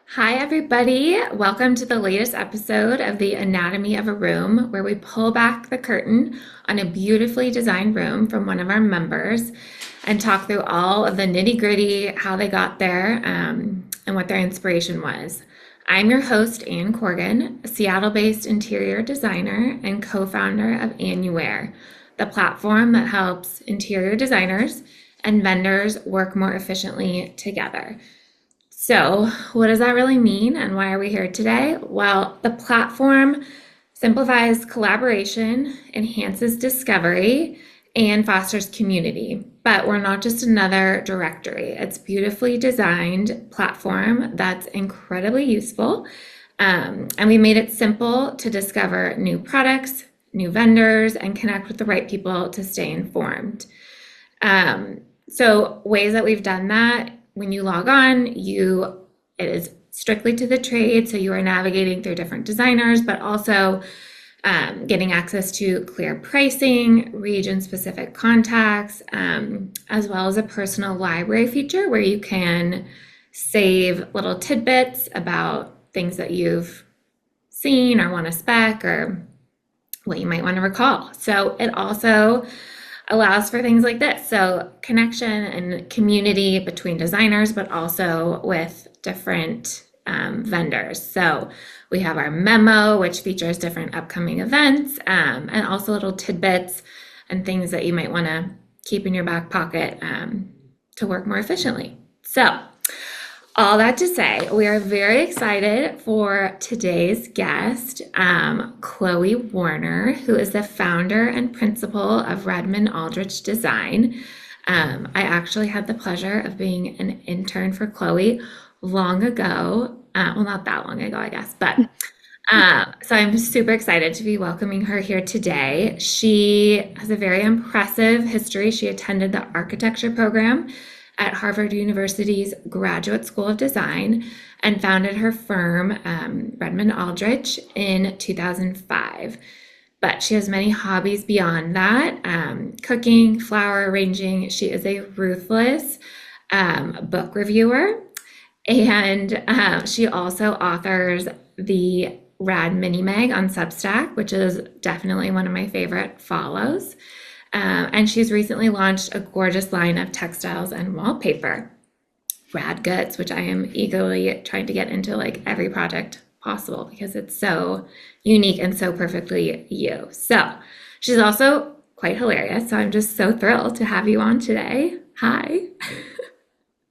Hi, everybody. Welcome to the latest episode of the Anatomy of a Room, where we pull back the curtain on a beautifully designed room from one of our members and talk through all of the nitty gritty, how they got there, and what their inspiration was. I'm your host, Ann Corgan, a Seattle based interior designer and co founder of Annuare, the platform that helps interior designers and vendors work more efficiently together. So, what does that really mean and why are we here today? Well, the platform simplifies collaboration, enhances discovery, and fosters community. But we're not just another directory. It's a beautifully designed platform that's incredibly useful. And we made it simple to discover new products, new vendors, and connect with the right people to stay informed. So ways that we've done that, when you log on, it is strictly to the trade, so you are navigating through different designers, but also getting access to clear pricing, region-specific contacts, as well as a personal library feature where you can save little tidbits about things that you've seen or want to spec or what you might want to recall. So it also allows for things like this. So connection and community between designers, but also with different vendors. So we have our memo, which features different upcoming events, and also little tidbits and things that you might want to keep in your back pocket to work more efficiently. So all that to say, we are very excited for today's guest, Chloe Warner, who is the founder and principal of Redmond Aldrich Design. I actually had the pleasure of being an intern for Chloe long ago. Well, not that long ago, I guess, but so I'm super excited to be welcoming her here today. She has a very impressive history. She attended the architecture program at Harvard University's Graduate School of Design and founded her firm, Redmond Aldrich, in 2005. But she has many hobbies beyond that, cooking, flower arranging. She is a ruthless book reviewer. And she also authors the Rad Mini Mag on Substack, which is definitely one of my favorite follows. And she's recently launched a gorgeous line of textiles and wallpaper, Rad Goods, which I am eagerly trying to get into like every project possible because it's so unique and so perfectly you. So she's also quite hilarious. So I'm just so thrilled to have you on today. Hi.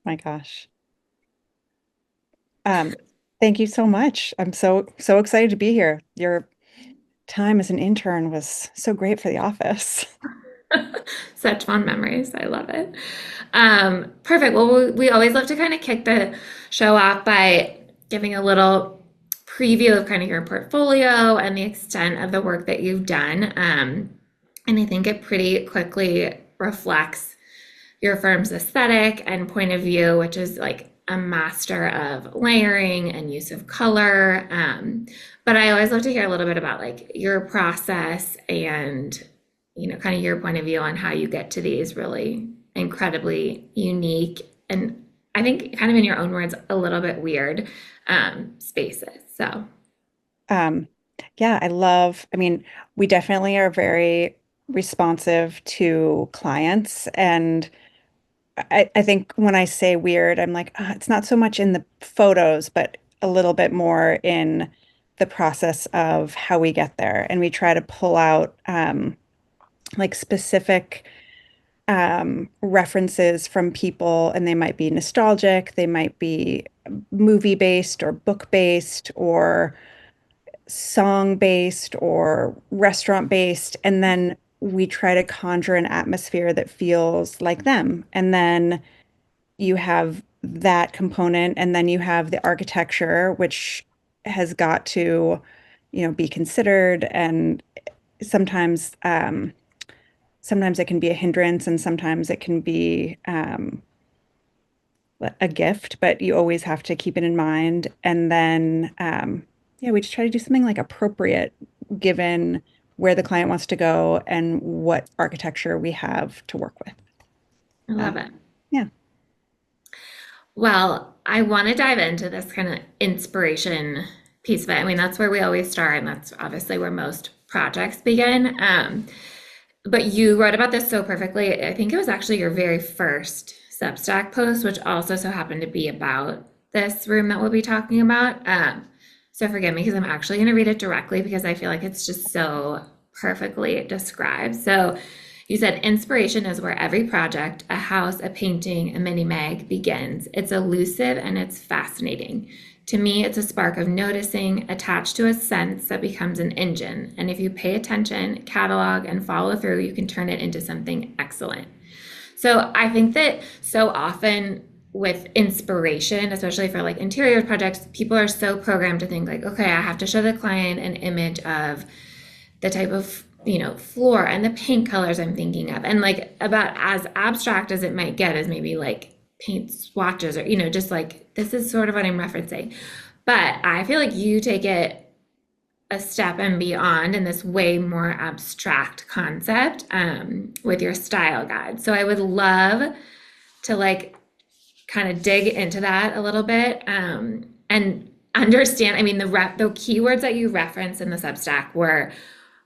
My gosh. Um, Thank you so much. I'm so excited to be here. Your time as an intern was so great for the office. Such fond memories. I love it. Perfect. Well, we always love to kind of kick the show off by giving a little preview of kind of your portfolio and the extent of the work that you've done. And I think it pretty quickly reflects your firm's aesthetic and point of view, which is like a master of layering and use of color. But I always love to hear a little bit about like your process and kind of your point of view on how you get to these really incredibly unique and I think kind of in your own words, a little bit weird spaces. So Um, yeah, I mean, we definitely are very responsive to clients. And I think when I say weird, I'm like, it's not so much in the photos, but a little bit more in the process of how we get there. And we try to pull out like specific references from people, and they might be nostalgic, they might be movie based or book based or song based or restaurant based. And then we try to conjure an atmosphere that feels like them. And then you have that component, and then you have the architecture, which has got to, be considered. And sometimes, sometimes it can be a hindrance, and sometimes it can be a gift, but you always have to keep it in mind. And then, yeah, we just try to do something like appropriate given where the client wants to go and what architecture we have to work with. I love Um, it. yeah. Well, I want to dive into this kind of inspiration piece of it. I mean, that's where we always start, and that's obviously where most projects begin. But you wrote about this so perfectly. I think it was actually your very first Substack post, which also so happened to be about this room that we'll be talking about. So forgive me because I'm actually going to read it directly because I feel like it's just so perfectly described. So you said inspiration is where every project, a house, a painting, a mini mag begins. It's elusive and it's fascinating. To me, it's a spark of noticing attached to a sense that becomes an engine. And if you pay attention, catalog, and follow through, you can turn it into something excellent. So I think that so often with inspiration, especially for like interior projects, people are so programmed to think like, okay, I have to show the client an image of the type of floor and the paint colors I'm thinking of, and like about as abstract as it might get is maybe like paint swatches or just like this is sort of what I'm referencing. But I feel like you take it a step and beyond in this way more abstract concept with your style guide. So I would love to like kind of dig into that a little bit and understand. I mean, the keywords that you referenced in the Substack were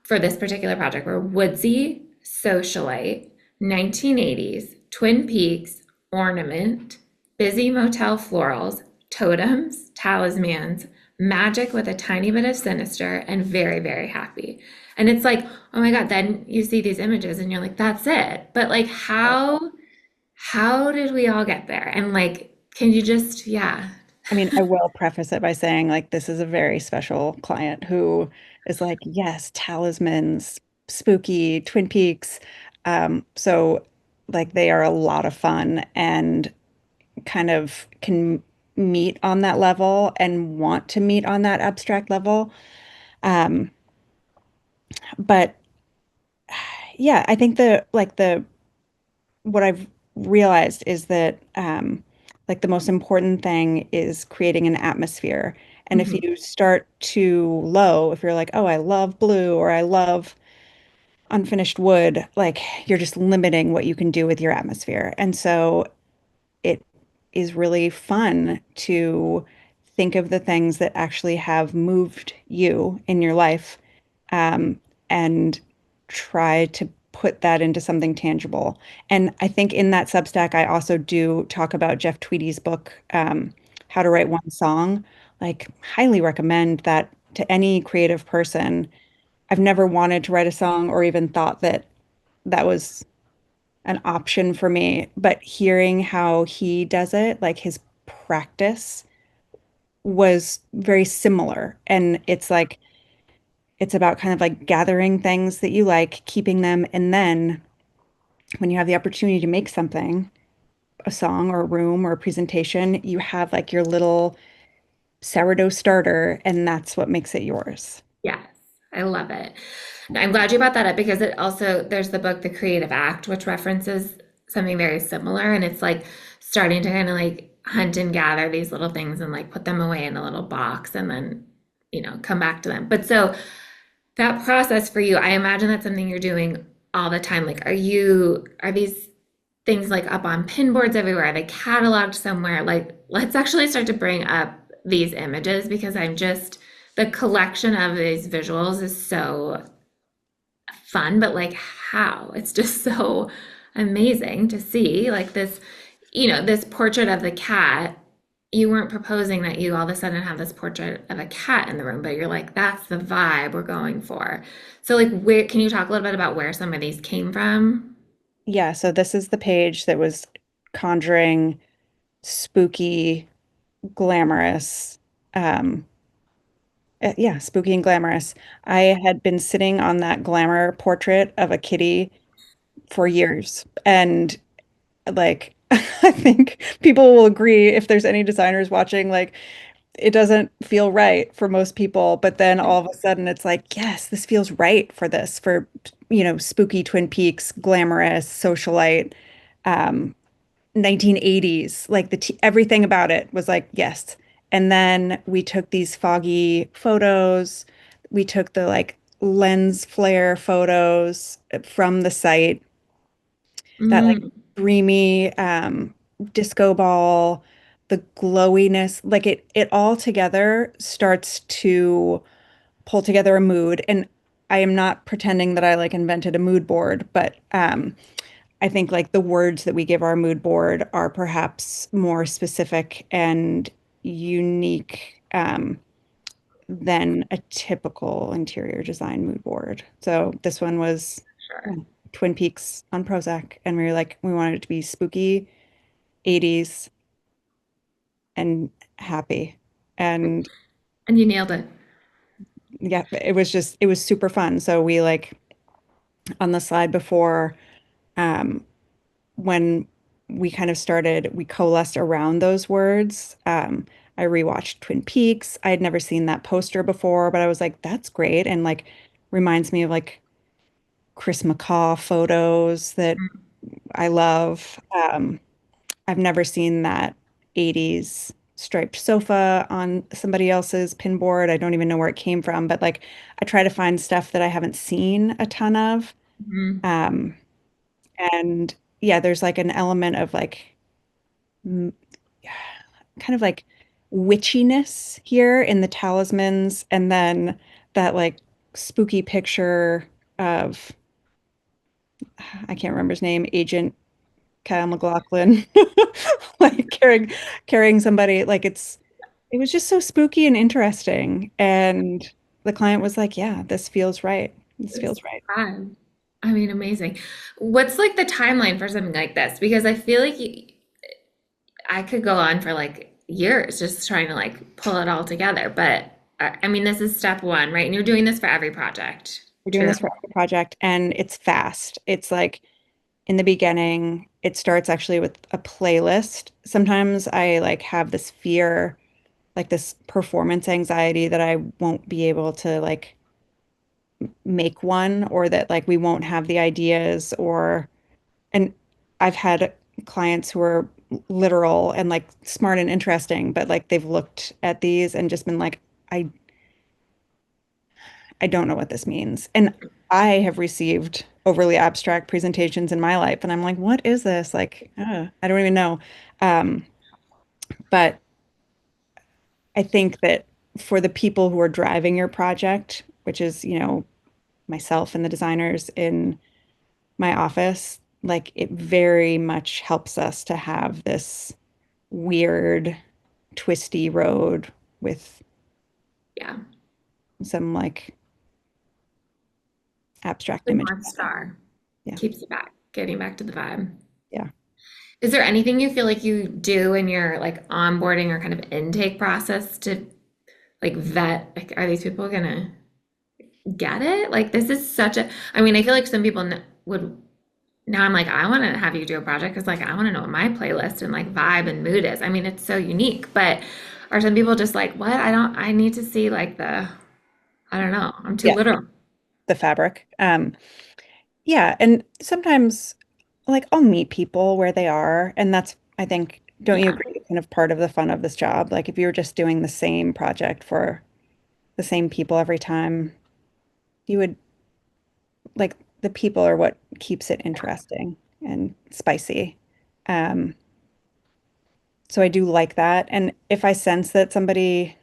for this particular project were woodsy, socialite, 1980s, Twin Peaks, ornament, busy motel florals, totems, talismans, magic with a tiny bit of sinister, and very, very happy. And it's like, oh my God, then you see these images and you're like, that's it. But like, how did we all get there? And like, can you just, yeah. I mean, I will preface it by saying, like, this is a very special client who is like, yes, talismans, spooky, Twin Peaks. So, like, they are a lot of fun and kind of can meet on that level and want to meet on that abstract level. Um, but yeah, I think the what I've realized is that like the most important thing is creating an atmosphere. And if Mhm. you start too low, if you're like, oh, I love blue or I love unfinished wood, like you're just limiting what you can do with your atmosphere. And so it is really fun to think of the things that actually have moved you in your life, um, and try to put that into something tangible. And I think in that Substack, I also do talk about Jeff Tweedy's book, How to Write One Song. Like, highly recommend that to any creative person. I've never wanted to write a song or even thought that that was an option for me, but hearing how he does it, like his practice was very similar. And it's like, it's about kind of like gathering things that you like, keeping them, and then when you have the opportunity to make something, a song or a room or a presentation, you have like your little sourdough starter, and that's what makes it yours. Yes, I love it. I'm glad you brought that up because it also, there's the book, The Creative Act, which references something very similar. And it's like starting to kind of like hunt and gather these little things and like put them away in a little box and then, come back to them. But so that process for you, I imagine that's something you're doing all the time. Like, are these things like up on pin boards everywhere? Are they cataloged somewhere? Like, let's actually start to bring up these images because the collection of these visuals is so fun, but like how? It's just so amazing to see like this portrait of the cat. You weren't proposing that you all of a sudden have this portrait of a cat in the room, but you're like, that's the vibe we're going for. So like where can you talk a little bit about where some of these came from? Yeah, so this is the page that was conjuring spooky, glamorous, um, yeah, spooky and glamorous. I had been sitting on that glamour portrait of a kitty for years. And like, I think people will agree if there's any designers watching, like, it doesn't feel right for most people. But then all of a sudden it's like, yes, this feels right for this, for, spooky Twin Peaks, glamorous, socialite, um, 1980s, like everything about it was like, yes. And then we took these foggy photos. We took the like lens flare photos from the site, that like Mm, dreamy disco ball. the glowiness, like it all together starts to pull together a mood. And I am not pretending that I like invented a mood board, but I think like the words that we give our mood board are perhaps more specific and unique than a typical interior design mood board. So this one was Sure. Twin Peaks on Prozac, and we were like, we wanted it to be spooky, 80s, and happy. And And you nailed it. yeah, it was super fun. So we like on the slide before, um, when we kind of started, we coalesced around those words. I rewatched Twin Peaks. I had never seen that poster before, but I was like, that's great. And like reminds me of like Chris McCaw photos that I love. I've never seen that 80s striped sofa on somebody else's pinboard. I don't even know where it came from, but like I try to find stuff that I haven't seen a ton of. Mhm. Um, and yeah, there's like an element of like m- kind of like witchiness here in the talismans, and then that like spooky picture of I can't remember his name, Agent Kyle McLaughlin, like carrying somebody. Like it was just so spooky and interesting. And the client was like, "Yeah, this feels right. This It's feels right." fun. I mean, amazing. What's like the timeline for something like this? Because I feel like I could go on for like years just trying to like pull it all together. But I mean, this is step one, right? And you're doing this for every project. We're doing True. this for every project, and it's fast. It's like in the beginning, it starts actually with a playlist. Sometimes I like have this fear, like this performance anxiety that I won't be able to like make one, or that like we won't have the ideas, or and I've had clients who are literal and like smart and interesting, but like they've looked at these and just been like, I I don't know what this means. And I have received overly abstract presentations in my life, and I'm like, what is this? Like, I don't even know. Um, but I think that for the people who are driving your project, which is, you know, myself and the designers in my office, like it very much helps us to have this weird, twisty road with Yeah. some like abstract The image. North Star Yeah. keeps it back, getting back to the vibe. Yeah. Is there anything you feel like you do in your like onboarding or kind of intake process to like vet, like, are these people gonna get it? Like, this is such a, I mean, I feel like some people would, now I'm like, I want to have you do a project because like, I want to know what my playlist and like vibe and mood is. I mean, it's so unique, but are some people just like, what? I need to see like I don't know, I'm too Yeah. literal. The fabric. Yeah. And sometimes like I'll meet people where they are. And that's, I think, don't you Yeah. agree, kind of part of the fun of this job? Like if you were just doing the same project for the same people every time, you would like the people are what keeps it interesting and spicy. Um, so I do like that. And if I sense that somebody,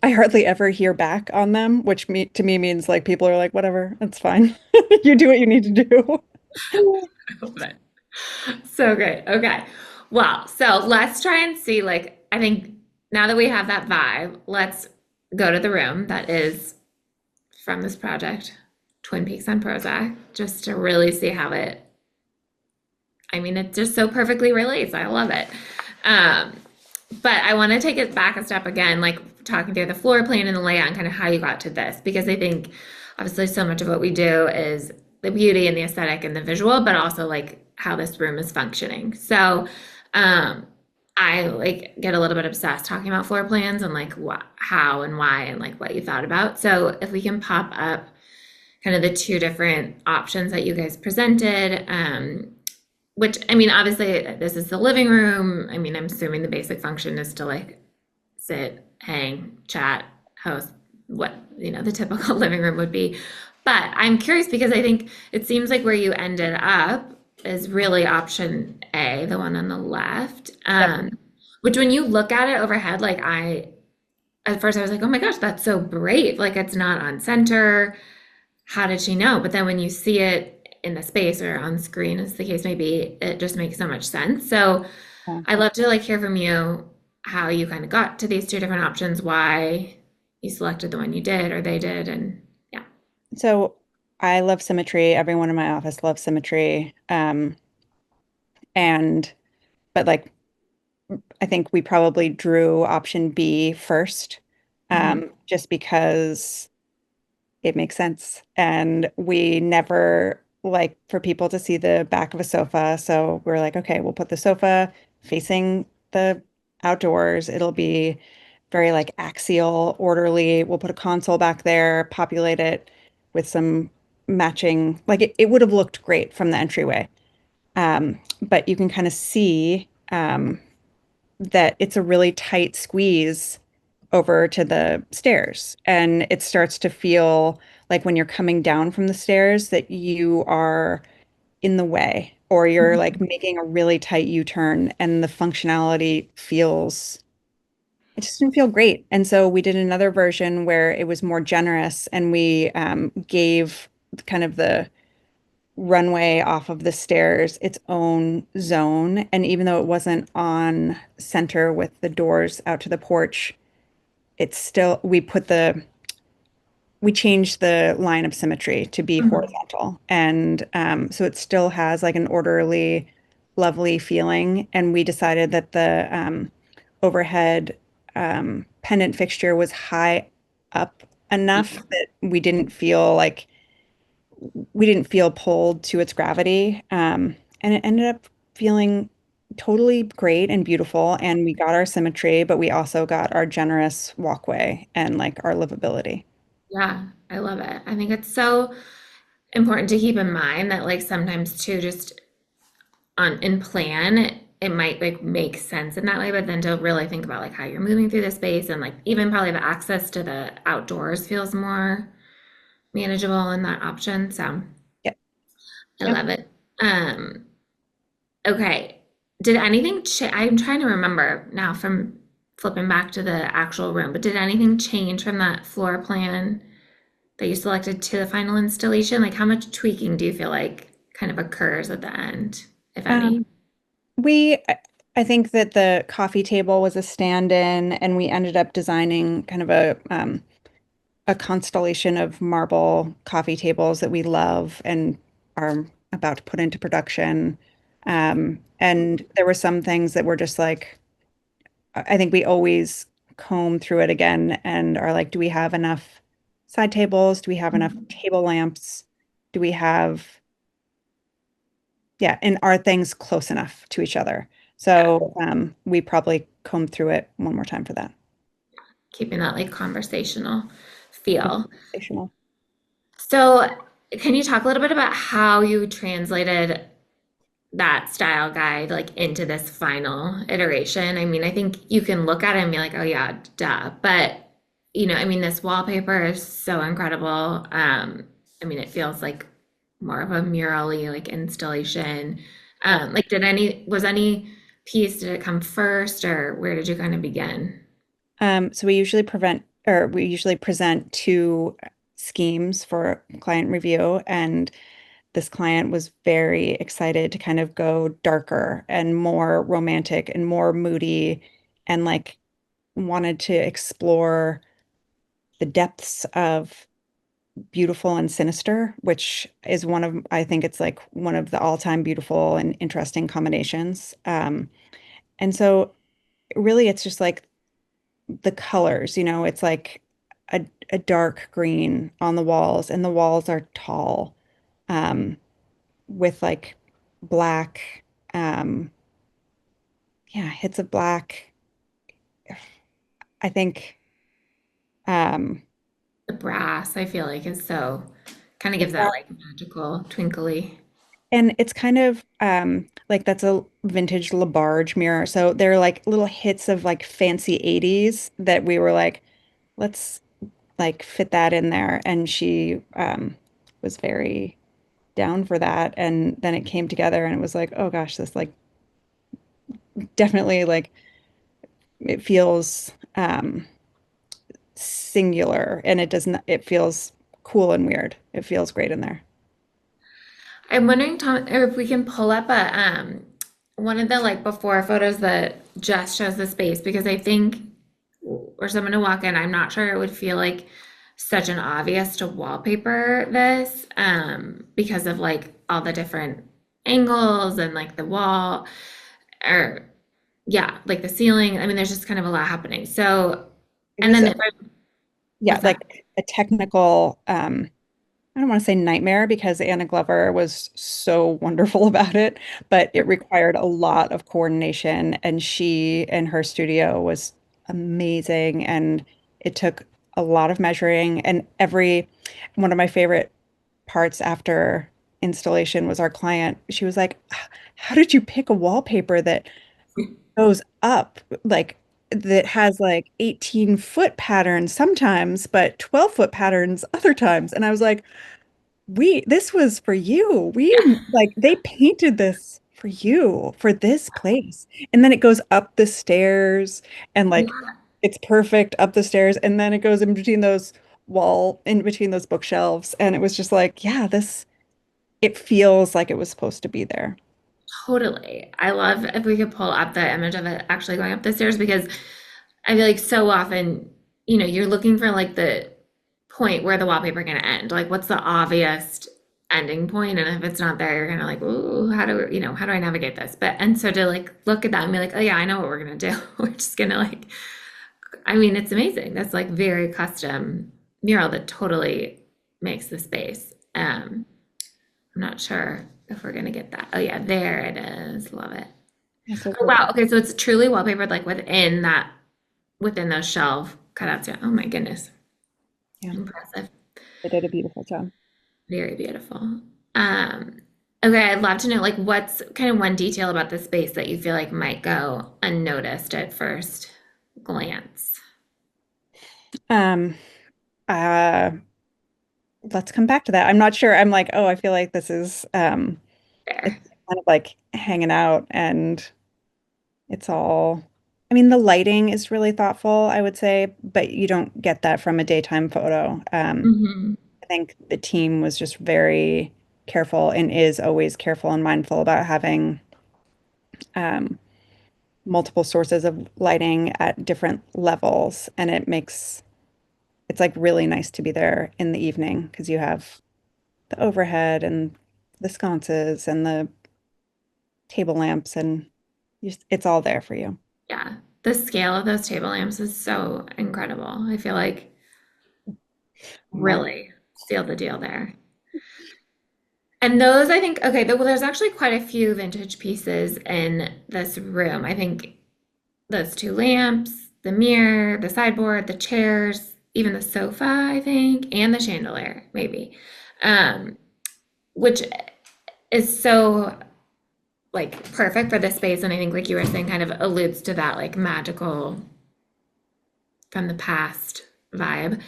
I hardly ever hear back on them, which to me means like people are like, whatever, that's fine. You do what you need to do. But so great. Okay. Well, so let's try and see, like, I think now that we have that vibe, let's go to the room that is from this project, Twin Peaks on Prozac, just to really see how I mean, it just so perfectly relates. I love it. Um, but I want to take it back a step again, like talking through the floor plan and the layout and kind of how you got to this, because I think obviously so much of what we do is the beauty and the aesthetic and the visual, but also like how this room is functioning. So, um, I like get a little bit obsessed talking about floor plans and like what, how and why and like what you thought about. So if we can pop up kind of the two different options that you guys presented, which I mean, obviously, this is the living room. I mean, I'm assuming the basic function is to like sit, hang, chat, host, what, the typical living room would be. But I'm curious because I think it seems like where you ended up is really option A, the one on the left. Yep. Which when you look at it overhead, like at first I was like, oh my gosh, that's so brave. Like it's not on center. How did she know? But then when you see it in the space or on screen, as the case may be, it just makes so much sense. So Yeah. I'd love to like hear from you how you kind of got to these two different options, why you selected the one you did or they did, and yeah. So I love symmetry. Everyone in my office loves symmetry. And but like I think we probably drew option B first, Mhm. just because it makes sense. And we never like for people to see the back of a sofa. So we're like, okay, we'll put the sofa facing the outdoors. It'll be very like axial, orderly. We'll put a console back there, populate it with some matching, like it would have looked great from the entryway. But you can kind of see that it's a really tight squeeze over to the stairs. And it starts to feel like when you're coming down from the stairs that you are in the way or you're like making a really tight U-turn and the functionality feels, it just didn't feel great. And so we did another version where it was more generous and we gave kind of the runway off of the stairs its own zone. And even though it wasn't on center with the doors out to the porch, it's still, we changed the line of symmetry to be Mhm. horizontal. And so it still has like an orderly, lovely feeling. And we decided that the overhead pendant fixture was high up enough that we didn't feel pulled to its gravity. And it ended up feeling totally great and beautiful. And we got our symmetry, but we also got our generous walkway and like our livability. Yeah, I love it. I think it's so important to keep in mind that like sometimes too, just on in plan, it might like make sense in that way, but then to really think about like how you're moving through the space and like even probably the access to the outdoors feels more manageable in that option. So Yeah. I Yep. love it. Um, okay. Did anything I'm trying to remember now from flipping back to the actual room, but did anything change from that floor plan that you selected to the final installation? Like how much tweaking do you feel like kind of occurs at the end, if any? Um, I think that the coffee table was a stand-in, and we ended up designing kind of a constellation of marble coffee tables that we love and are about to put into production. And there were some things that were just like, I think we always comb through it again and are like, do we have enough side tables? Do we have enough table lamps? Do we have, yeah, and are things close enough to each other? Yeah, So we probably comb through it one more time for that. keeping that like conversational feel. Conversational. So, can you talk a little bit about how you translated that style guide like into this final iteration? I mean, I think you can look at it and be like, oh yeah, duh. But I mean, this wallpaper is so incredible. I mean, it feels like more of a murally like installation. Yeah. Like was any piece, did it come first or where did you kind of begin? So we usually present two schemes for client review, and this client was very excited to kind of go darker and more romantic and more moody and like wanted to explore the depths of beautiful and sinister, which is I think it's like one of the all-time beautiful and interesting combinations. And so really it's just like the colors, it's like a dark green on the walls, and the walls are tall, um, with like black, um, yeah, hits of black. I think, um, The brass, I feel like, is so kind of gives that like magical, twinkly. and it's kind of like that's a vintage LaBarge mirror. So they're like little hits of like fancy 80s that we were like, let's like fit that in there. And she was very down for that. And then it came together and it was like, oh gosh, this like definitely like it feels singular, and it doesn't, it feels cool and weird. It feels great in there. I'm wondering, Tom, or if we can pull up a one of the like before photos that just shows the space because I think, or someone to walk in, I'm not sure it would feel like such an obvious to wallpaper this because of like all the different angles and like the wall or yeah, like the ceiling. I mean, there's just kind of a lot happening. So, It and was, then if I, yeah, what's that? like a technical, I don't want to say nightmare because Anna Glover was so wonderful about it, but it required a lot of coordination, and she and her studio was amazing. And it took a lot of measuring. And every one of my favorite parts after installation was our client. She was like, how did you pick a wallpaper that goes up, like that has like 18-foot patterns sometimes, but 12-foot patterns other times? And I was like, this was for you. Like, they painted this for you, for this place. And then it goes up the stairs, and like Yeah, it's perfect up the stairs. And then it goes in between those bookshelves. And it was just like, yeah, it feels like it was supposed to be there. totally. I love if we could pull up the image of it actually going up the stairs because I feel like so often, you're looking for like the point where the wallpaper going to end. Like, what's the obvious ending point? And if it's not there, you're kind of like, ooh, how do I navigate this? And so to like look at that and be like, oh yeah, I know what we're going to do. We're just going to like, I mean, it's amazing. That's like very custom mural that totally makes the space. I'm not sure if we're going to get that. Oh yeah, there it is. Love it. Yeah, so Oh gorgeous. wow. Okay, so it's truly wallpapered like within those shelf cutouts. Yeah. Oh my goodness. Yeah, Impressive. they did a beautiful job. Very beautiful. Um, okay, I'd love to know like what's kind of one detail about the space that you feel like might go unnoticed at first glance. Um, uh, let's come back to that. I'm not sure. I'm like, oh, I feel like this is it's There. kind of like hanging out, and it's all, I mean, the lighting is really thoughtful, I would say, but you don't get that from a daytime photo. Hmm. I think the team was just very careful, and is always careful and mindful about having um, multiple sources of lighting at different levels. And it's like really nice to be there in the evening because you have the overhead and the sconces and the table lamps, and it's all there for you. Yeah. The scale of those table lamps is so incredible. I feel like Well, really seal the deal there. And those, I think, okay, well, there's actually quite a few vintage pieces in this room. I think those two lamps, the mirror, the sideboard, the chairs, even the sofa, I think, and the chandelier, maybe, um, which is so like perfect for this space. And I think, like you were saying, kind of alludes to that like magical from the past vibe.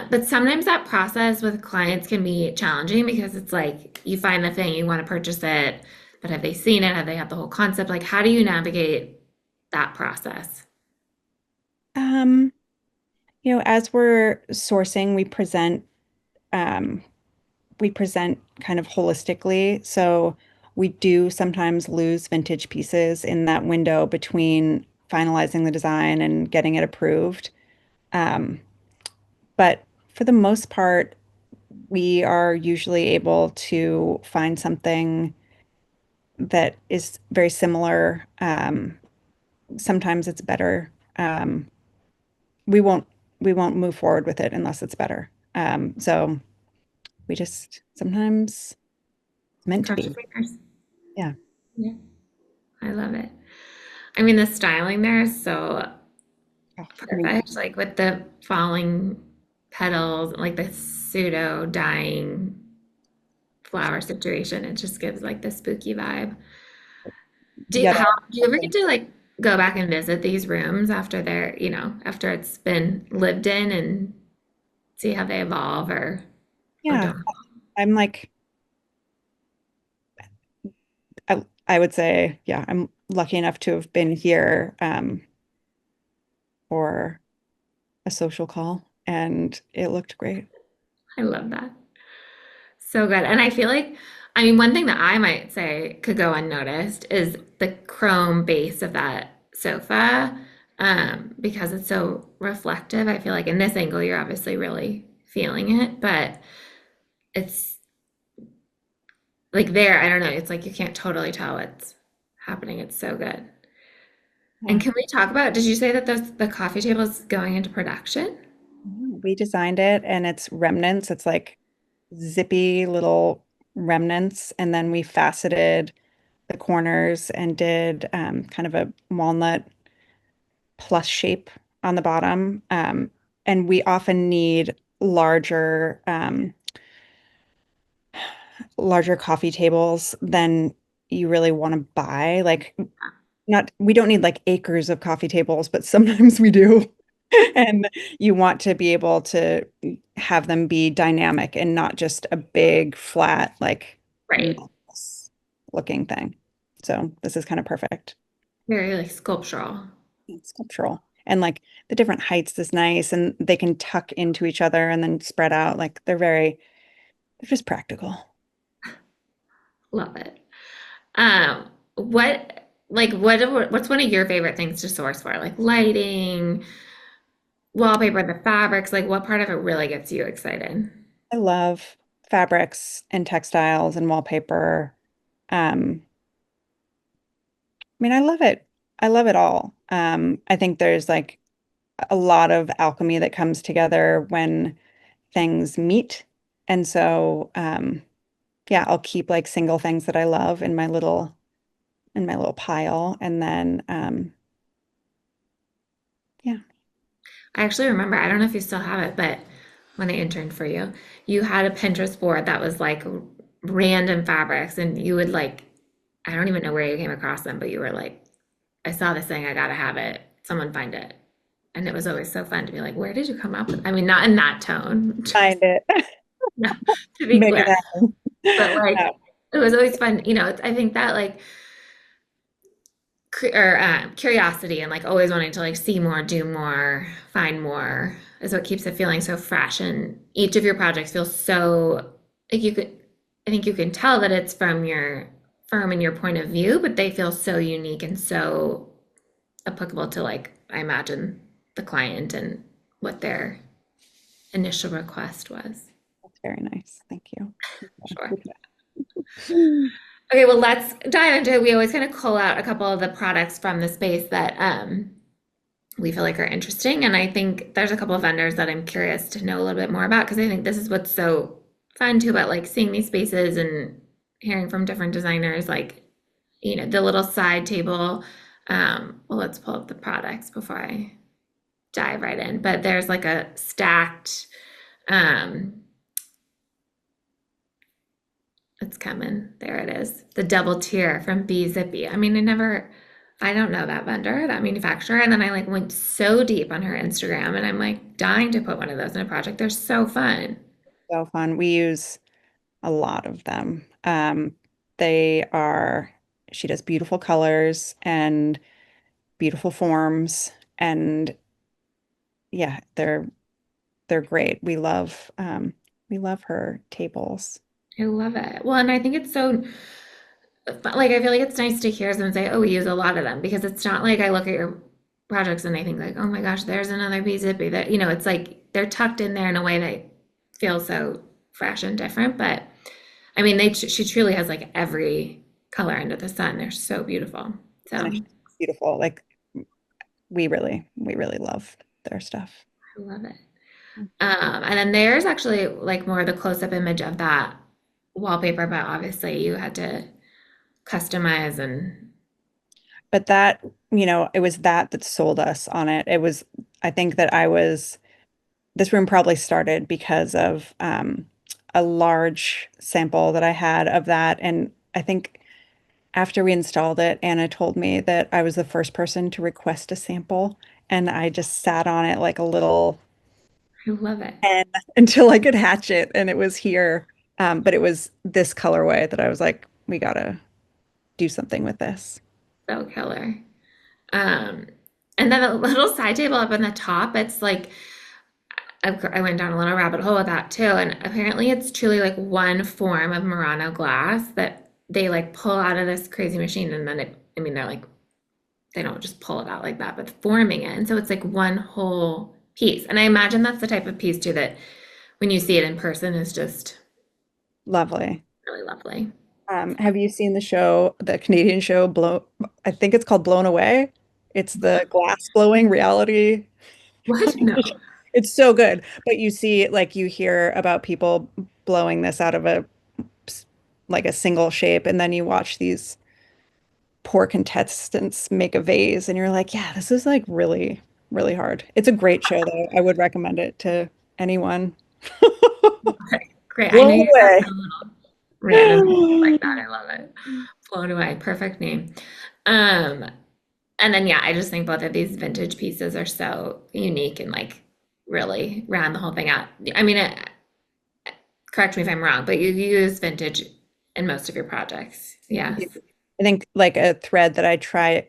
But sometimes that process with clients can be challenging because it's like you find the thing, you want to purchase it, but have they seen it? Have they had the whole concept? Like, how do you navigate that process? um, as we're sourcing, um, we present kind of holistically. So we do sometimes lose vintage pieces in that window between finalizing the design and getting it approved. Um, but for the most part, we are usually able to find something that is very similar. Sometimes it's better. We won't we won't move forward with it unless it's better. So we just sometimes it's meant to Cross your be. fingers. Yeah. Yeah, I love it. I mean, the styling there is so Oh, I mean, perfect, like with the falling petals, like the pseudo dying flower situation. It just gives like the spooky vibe. yeah, Do you ever get to like go back and visit these rooms after after it's been lived in and see how they evolve or yeah. don't? I'm like, I would say, yeah, I'm lucky enough to have been here. for a social call, and it looked great. I love that. So good. And I feel like, I mean, one thing that I might say could go unnoticed is the chrome base of that sofa, because it's so reflective. I feel like in this angle, you're obviously really feeling it, but it's like there, I don't know, it's like you can't totally tell what's happening. It's so good. And Yeah. can we talk about, did you say that the coffee table is going into production? We designed it and it's remnants. It's like zippy little remnants. And then we faceted the corners and did kind of a walnut plus shape on the bottom. And we often need larger coffee tables than you really want to buy. Like not we don't need like acres of coffee tables, but sometimes we do. And you want to be able to have them be dynamic and not just a big, flat, like Right. mass looking thing. So this is kind of perfect. Very like sculptural. It's sculptural. And like the different heights is nice and they can tuck into each other and then spread out. Like they're just practical. Love it. What's one of your favorite things to source for? Like lighting, wallpaper, the fabrics, like what part of it really gets you excited? I love fabrics and textiles and wallpaper. I mean, I love it. I love it all. I think there's like a lot of alchemy that comes together when things meet. And so, yeah, I'll keep like single things that I love in my little pile. And then, yeah, I actually remember, I don't know if you still have it, but when I interned for you, you had a Pinterest board that was like random fabrics, and you would like, I don't even know where you came across them, but you were like, I saw this thing, I gotta have it. Someone find it. And it was always so fun to be like, where did you come up with? I mean, not in that tone, find it, no, to be make clear, it happen. but like, it was always fun. I think that like, curiosity and like always wanting to like see more, do more, find more is what keeps it feeling so fresh. And each of your projects feels so like I think you can tell that it's from your firm and your point of view, but they feel so unique and so applicable to like, I imagine the client and what their initial request was. That's very nice. Thank you. Sure. Okay, well, let's dive into it. We always kind of call out a couple of the products from the space that we feel like are interesting. And I think there's a couple of vendors that I'm curious to know a little bit more about because I think this is what's so fun too about like seeing these spaces and hearing from different designers, like, the little side table. Well, let's pull up the products before I dive right in. But there's like a stacked, um, it's coming. There it is. The double tier from B Zippy. I mean, I don't know that vendor, that manufacturer. And then I like went so deep on her Instagram and I'm like dying to put one of those in a project. They're so fun. So fun. We use a lot of them. They are, she does beautiful colors and beautiful forms. And yeah, they're great. We love her tables. I love it. Well, and I think it's so like I feel like it's nice to hear someone say, "Oh, we use a lot of them," because it's not like I look at your projects and I think like, "Oh my gosh, there's another bee zippy." That it's like they're tucked in there in a way that feels so fresh and different. But I mean, she truly has like every color under the sun. They're so beautiful. So And it's I beautiful. Like we really love their stuff. love it. And then there's actually like more of the close-up image of that wallpaper, but obviously you had to customize and But it was that sold us on it. I think that this room probably started because of a large sample that I had of that. And I think after we installed it, Anna told me that I was the first person to request a sample. And I just sat on it like a little I love it. hen until I could hatch it. And it was here. But it was this colorway that I was like, we gotta do something with this. So killer. Um, And then a little side table up on the top, it's like I went down a little rabbit hole with that too. And apparently it's truly like one form of Murano glass that they like pull out of this crazy machine. And then I mean, they're like, they don't just pull it out like that, but forming it. And so it's like one whole piece. And I imagine that's the type of piece too that when you see it in person is just Lovely. really lovely. Have you seen the show, the Canadian show, I think it's called Blown Away. It's the glass blowing reality. What? No. It's so good. But you see, like, you hear about people blowing this out of like a single shape, and then you watch these poor contestants make a vase, and you're like, yeah, this is like really, really hard. It's a great show, though. I would recommend it to anyone. Okay, great. I know Blown you have away. some little random names like that. I love it. Blown away. Perfect name. Um, and then yeah, I just think both of these vintage pieces are so unique and like really round the whole thing out. I mean, correct me if I'm wrong, but you use vintage in most of your projects. Yes. I think like a thread that I try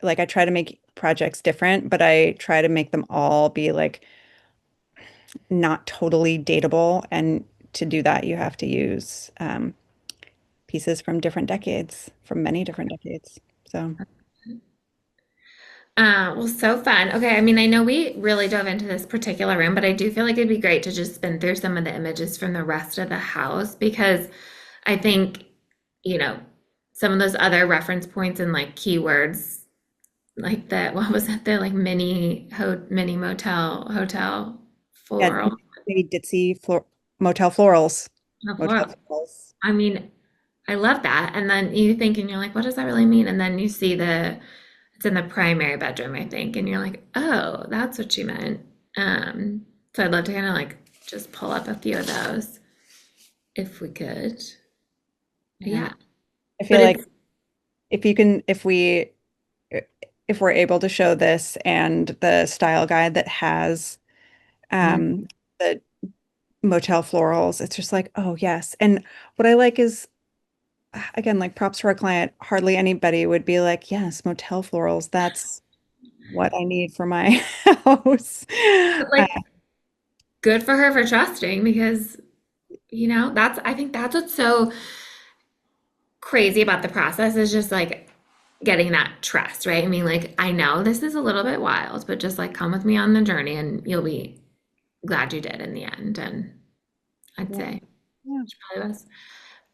to make projects different, but I try to make them all be like not totally dateable. And to do that, you have to use pieces from different decades, from many different decades. So, Well, so fun. Okay, I mean, I know we really dove into this particular room, but I do feel like it'd be great to just spin through some of the images from the rest of the house because I think, you know, some of those other reference points and like keywords, like the what was it, the like mini motel hotel yeah, floral, maybe ditzy motel florals. no, Motel floral. florals. I mean, I love that. And then you think and you're like, what does that really mean? And then you see it's in the primary bedroom, I think, and you're like, oh, that's what she meant. So I'd love to kind of like just pull up a few of those if we could. Yeah. Yeah. I But feel like it's if you can, if we're able to show this and the style guide that has mm, the motel florals, it's just like, oh yes. And what I like is again, like props to our client, hardly anybody would be like, yes, motel florals, that's what I need for my house. but Uh, like good for her for trusting because that's I think that's what's so crazy about the process is just like getting that trust, right? I mean, like I know this is a little bit wild, but just like come with me on the journey and you'll be glad you did in the end. And I'd yeah, say yeah. she probably was.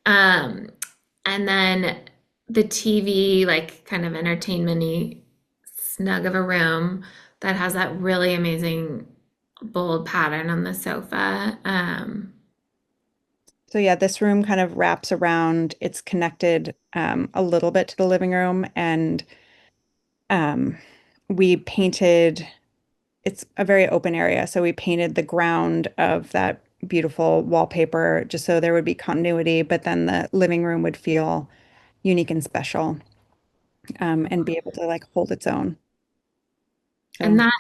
Um, and then the TV, like kind of entertainment-y snug of a room that has that really amazing bold pattern on the sofa. So yeah, this room kind of wraps around, it's connected a little bit to the living room and um, we painted, it's a very open area. So we painted the ground of that beautiful wallpaper just so there would be continuity, but then the living room would feel unique and special and be able to like hold its own. And So that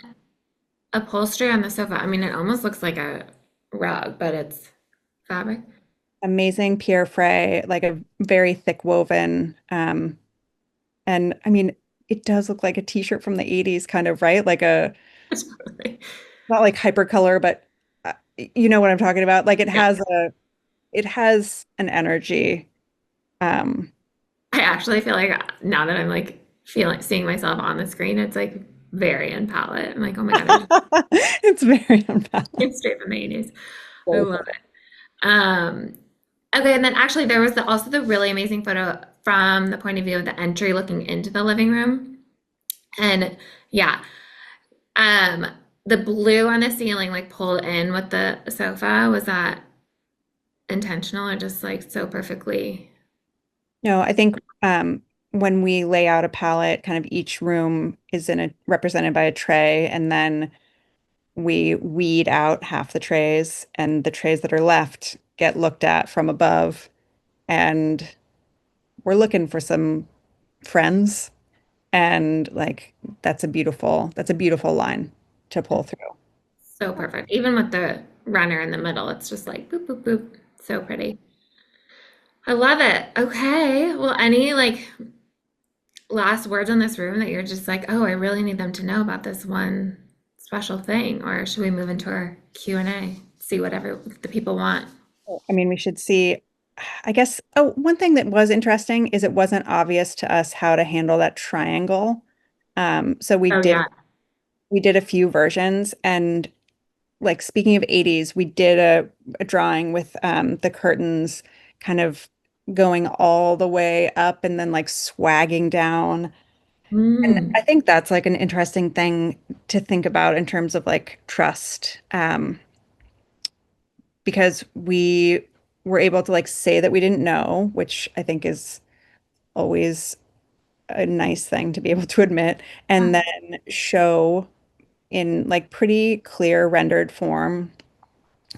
upholstery on the sofa, I mean, it almost looks like a rug, but it's fabric. amazing Pierre Frey, like a very thick woven. And I mean, it does look like a t-shirt from the 80s kind of, right? Like not like hypercolor, but you know what I'm talking about? Like Yeah. it has an energy. Um, I actually feel like now that I'm like seeing myself on the screen, it's like very in palette. I'm like, oh my God, I just it's very came unbalanced. straight from the 80s. I Very love cool. it. Okay, and then actually there was also the really amazing photo from the point of view of the entry looking into the living room. And yeah, um, the blue on the ceiling like pulled in with the sofa. Was that intentional or just like so perfectly? No, I think when we lay out a palette, kind of each room is represented by a tray, and then we weed out half the trays, and the trays that are left get looked at from above, and we're looking for some friends, and like that's a beautiful line to pull through. So perfect. Even with the runner in the middle, it's just like boop, boop, boop. So pretty. I love it. Okay. Well, any like last words on this room that you're just like, oh, I really need them to know about this one special thing? Or should we move into our Q&A, see whatever the people want? I mean, we should see, I guess, oh, one thing that was interesting is it wasn't obvious to us how to handle that triangle. So Oh, yeah. we did a few versions, and like speaking of 80s, we did a drawing with the curtains kind of going all the way up and then like swagging down. And I Mm, think that's like an interesting thing to think about in terms of like trust, because we were able to like say that we didn't know, which I think is always a nice thing to be able to admit, and yeah. then show in like pretty clear rendered form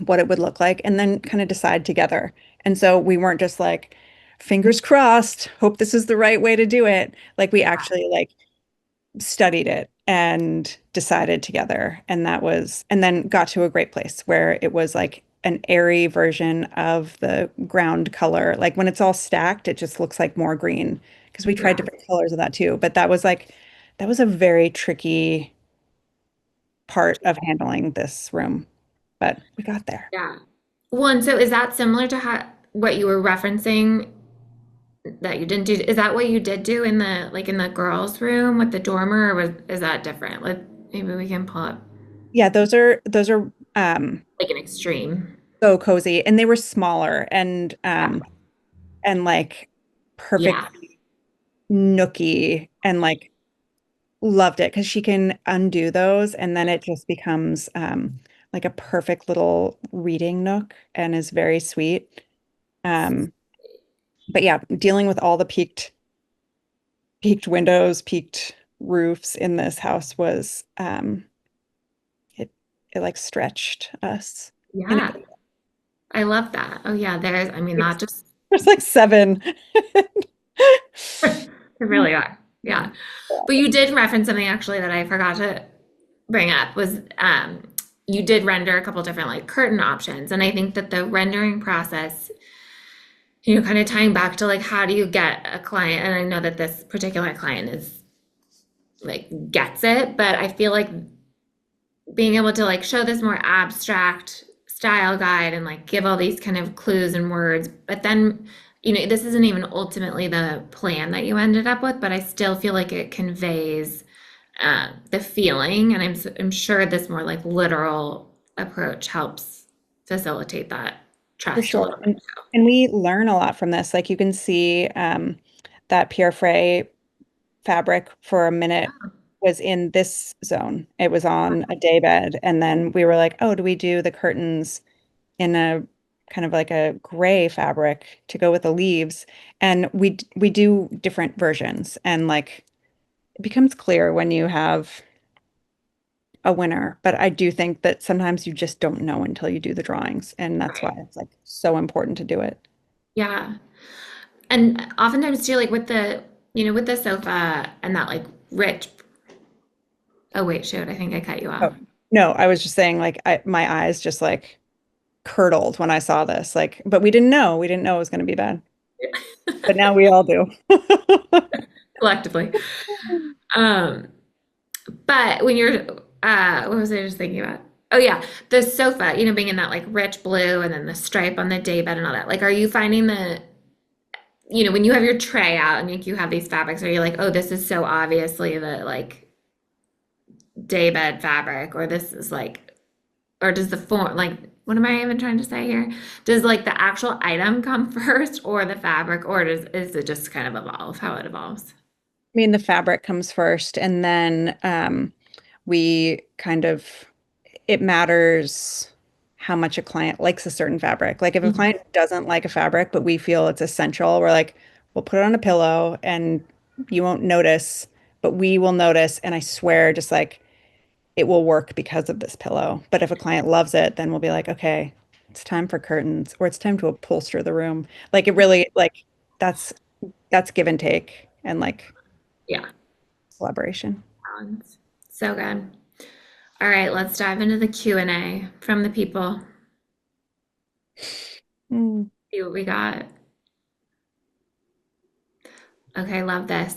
what it would look like, and then kind of decide together. And so we weren't just like, fingers crossed, hope this is the right way to do it. Like we Yeah. actually like studied it and decided together. And that was, and then got to a great place where it was like an airy version of the ground color. Like when it's all stacked, it just looks like more green because we tried Yeah. different colors of that too. But that was like, that was a very tricky part of handling this room, but we got there. Yeah. Well, and so is that similar to how what you were referencing that you didn't do? Is that what you did do in the like in the girls' room with the dormer, or is that different? Like maybe we can pull up Yeah, those are like an extreme. so cozy, and they were smaller Yeah. and like Yeah. perfectly nooky and like loved it because she can undo those and then it just becomes like a perfect little reading nook and is very sweet. Um, but yeah, dealing with all the peaked windows, peaked roofs in this house was it it like stretched us. And Yeah. I love that. Oh yeah, I mean that just there's like seven. they really are. Yeah. But you did reference something actually that I forgot to bring up was you did render a couple different like curtain options. And I think that the rendering process, kind of tying back to like how do you get a client, and I know that this particular client is like gets it, but I feel like being able to like show this more abstract style guide and like give all these kind of clues and words, but then this isn't even ultimately the plan that you ended up with, but I still feel like it conveys the feeling, and I'm sure this more like literal approach helps facilitate that For trust a sure. little bit. And we learn a lot from this. Like you can see that Pierre Frey fabric for a minute was in this zone. It was on a day bed. And then we were like, oh, do we do the curtains in a kind of like a gray fabric to go with the leaves? And we do different versions. And like it becomes clear when you have a winner. But I do think that sometimes you just don't know until you do the drawings. And that's why Right. it's like so important to do it. Yeah. And oftentimes too, like with the sofa and that like rich, oh wait, shoot, I think I cut you off. Oh, no, I was just saying like my eyes just like curdled when I saw this. Like, but we didn't know. We didn't know it was going to be bad. But now we all do. Collectively. Um, but when you're, what was I just thinking about? Oh yeah, the sofa, being in that like rich blue and then the stripe on the daybed and all that. Like, are you finding when you have your tray out and like you have these fabrics, are you like, oh, this is so obviously the like daybed fabric, or this is like, or does the form, like, what am I even trying to say here? Does like the actual item come first or the fabric, or is it just kind of evolve how it evolves? I mean, the fabric comes first, and then we kind of, it matters how much a client likes a certain fabric. Like if a Mhm. client doesn't like a fabric, but we feel it's essential, we're like, we'll put it on a pillow and you won't notice, but we will notice. And I swear, just like it will work because of this pillow. But if a client loves it, then we'll be like, okay, it's time for curtains or it's time to upholster the room. Like it really, like that's that's give and take and like Yeah, collaboration. balance. So good. All right, let's dive into the Q&A from the people. Mm. See what we got. Okay, love this.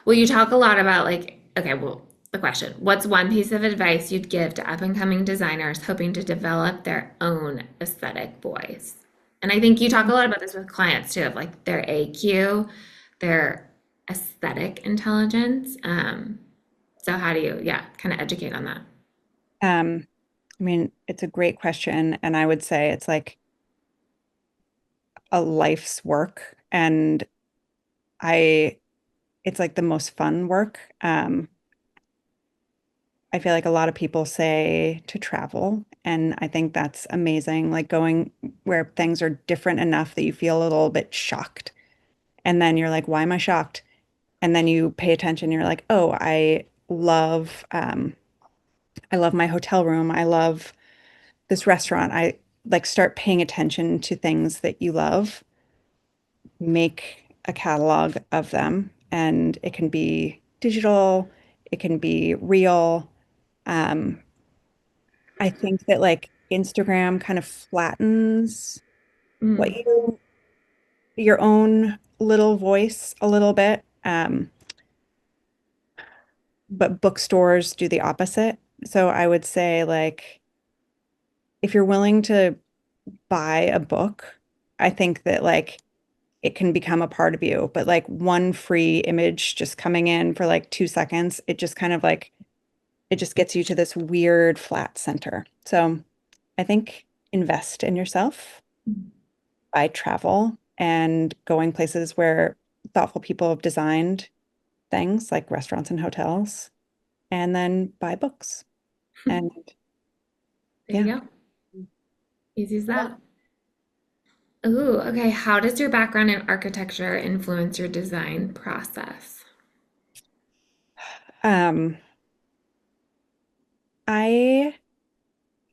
Well, you talk a lot about like, okay, well, the question, what's one piece of advice you'd give to up and coming designers hoping to develop their own aesthetic voice? And I think you talk a lot about this with clients too, of like their AQ, their aesthetic intelligence. So how do you, yeah, kind of educate on that? Um, I mean, it's a great question, and I would say it's like a life's work, and I it's like the most fun work. I feel like a lot of people say to travel, and I think that's amazing, like going where things are different enough that you feel a little bit shocked. And then you're like, why am I shocked? And then you pay attention, you're like, oh, I love my hotel room. I love this restaurant. I like start paying attention to things that you love, make a catalog of them, and it can be digital, it can be real. Um, I think that like Instagram kind of flattens what Mm, you your own little voice a little bit. But bookstores do the opposite. So I would say like if you're willing to buy a book, I think that like it can become a part of you. But like one free image just coming in for like 2 seconds, it just kind of like it just gets you to this weird flat center. So I think invest in yourself. I travel and going places where thoughtful people have designed things like restaurants and hotels, and then buy books. And there yeah. you go. Easy as that. Ooh, okay. How does your background in architecture influence your design process? Um, I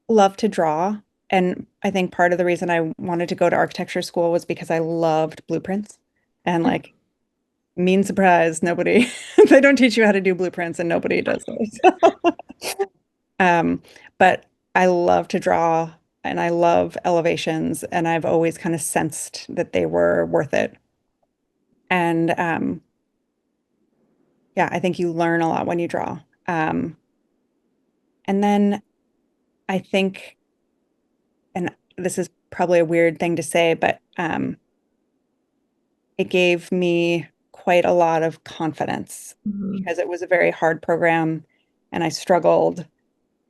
love to draw. And I think part of the reason I wanted to go to architecture school was because I loved blueprints. And like, mean surprise, nobody, they don't teach you how to do blueprints and nobody does those. Um, but I love to draw and I love elevations and I've always kind of sensed that they were worth it. And yeah, I think you learn a lot when you draw. Um, and then I think, and this is probably a weird thing to say, but it gave me quite a lot of confidence Mhm. because it was a very hard program and I struggled.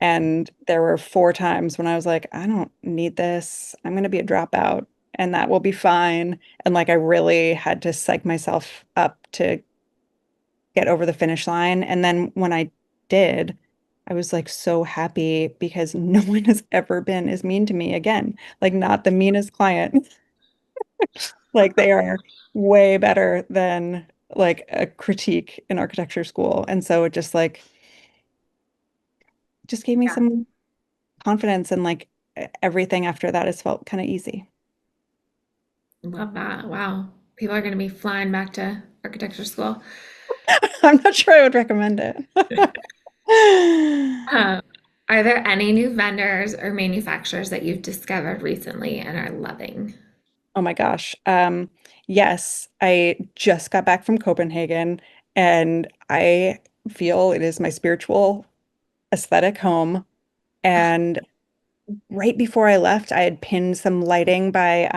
And there were 4 times when I was like, I don't need this. I'm going to be a dropout and that will be fine. And like, I really had to psych myself up to get over the finish line. And then when I did, I was like so happy because no one has ever been as mean to me again. Like, not the meanest client. Like, they are way better than like a critique in architecture school. And so it just like, just gave me Yeah, some confidence and like everything after that has felt kind of easy. love that. Wow. People are going to be flying back to architecture school. I'm not sure I would recommend it. Um, are there any new vendors or manufacturers that you've discovered recently and are loving? Oh my gosh. Yes, I just got back from Copenhagen and I feel it is my spiritual aesthetic home. And right before I left, I had pinned some lighting by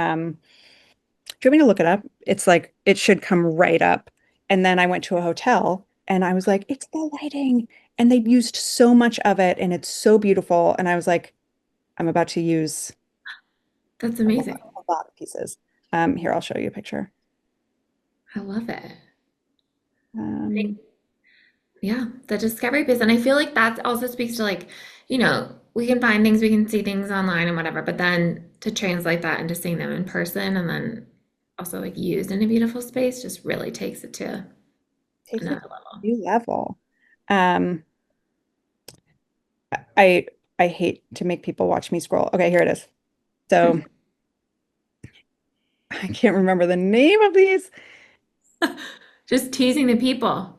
do you want me to look it up? It's like it should come right up. And then I went to a hotel and I was like, it's the lighting. And they used so much of it and it's so beautiful. And I was like, I'm about to use That's amazing. a lot of pieces. Here, I'll show you a picture. I love it. Um, Yeah, the discovery piece. And I feel like that also speaks to like, we can find things, we can see things online and whatever, but then to translate that into seeing them in person and then also like used in a beautiful space just really takes it to takes it another to level. a new level. Um, I I hate to make people watch me scroll. Okay, here it is. So I can't remember the name of these. Just teasing the people.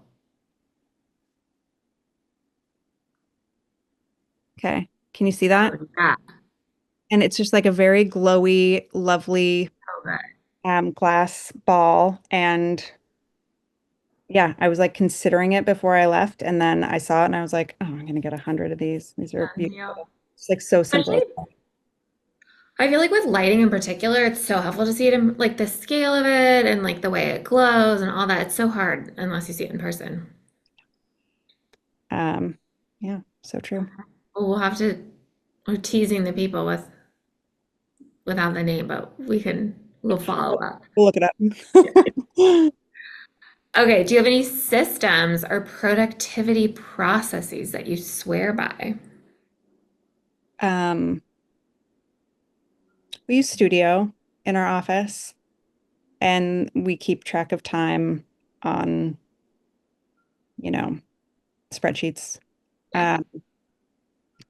Okay, can you see Oh, that? yeah. And it's just like a very glowy, lovely So good. glass ball. And Yeah, I was like considering it before I left, and then I saw it and I was like, oh, I'm gonna get 100 of these. These are Yeah. beautiful. It's like so Especially, simple. I feel like with lighting in particular, it's so helpful to see it in like the scale of it and like the way it glows and all that. It's so hard unless you see it in person. Um, yeah, so true. We'll have to, we're teasing the people without the name, but we'll follow up. We'll look it up. Okay, do you have any systems or productivity processes that you swear by? Um, we use Studio in our office, and we keep track of time on, you know, spreadsheets. Yeah. Um,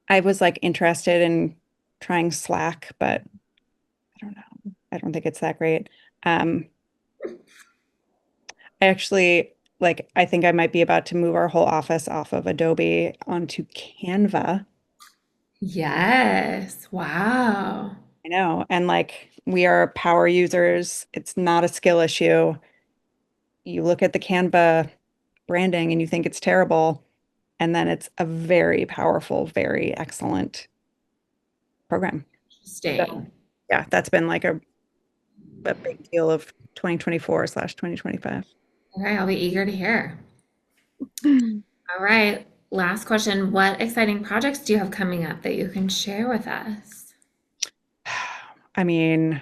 I was like interested in trying Slack, but I don't know. I don't think it's that great. Um, I actually like I think I might be about to move our whole office off of Adobe onto Canva. Yes. Wow. I know. And like we are power users. It's not a skill issue. You look at the Canva branding and you think it's terrible, and then it's a very powerful, very excellent program. So Interesting. yeah, that's been like a big deal of 2024/2025. Okay, I'll be eager to hear. All right. Last question. What exciting projects do you have coming up that you can share with us? I mean,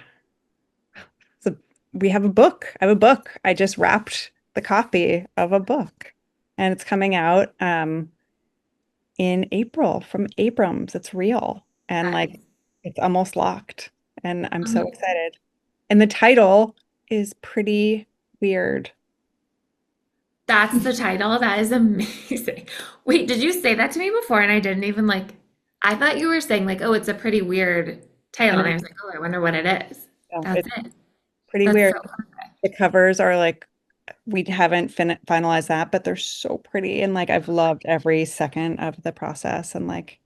so we have a book. I have a book. I just wrapped the copy of a book, and it's coming out in April from Abrams. It's real, and like Nice. it's almost locked, and I'm so Um, excited. And the title is pretty weird. That's the title. That is amazing. Wait, did you say that to me before? And I didn't even like, I thought you were saying like, oh, it's a pretty weird title. And I was like, oh, I wonder what it is. That's It's it. pretty That's weird. so perfect. The covers are like we haven't finalized that, but they're so pretty, and like I've loved every second of the process, and like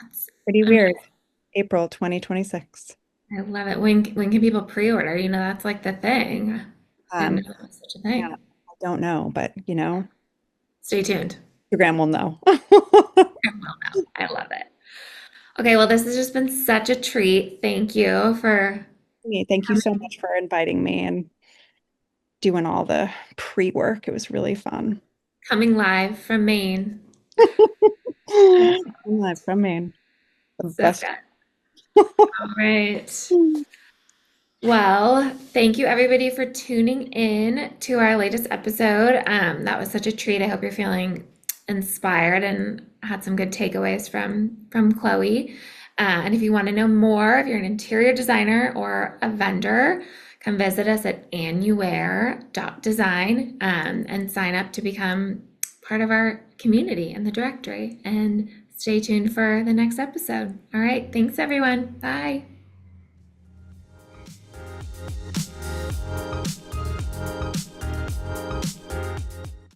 That's pretty weird. amazing. April 2026. I love it. When can people pre-order? You know, that's like the thing. Didn't know Um, that was such a yeah, thing. I don't know, but you know, Stay tuned. Instagram will know. I will now. I love it. Okay, well, this has just been such a treat. Thank you for Hey, thank you so much for inviting me and doing all the pre-work. It was really fun. coming live from Maine. Live from Maine, the So best. good. All right. Well, thank you everybody for tuning in to our latest episode. That was such a treat. I hope you're feeling inspired and had some good takeaways from Chloe. And if you want to know more, if you're an interior designer or a vendor, come visit us at annuare.design and sign up to become part of our community in the directory. And stay tuned for the next episode. All right. Thanks, everyone. Bye.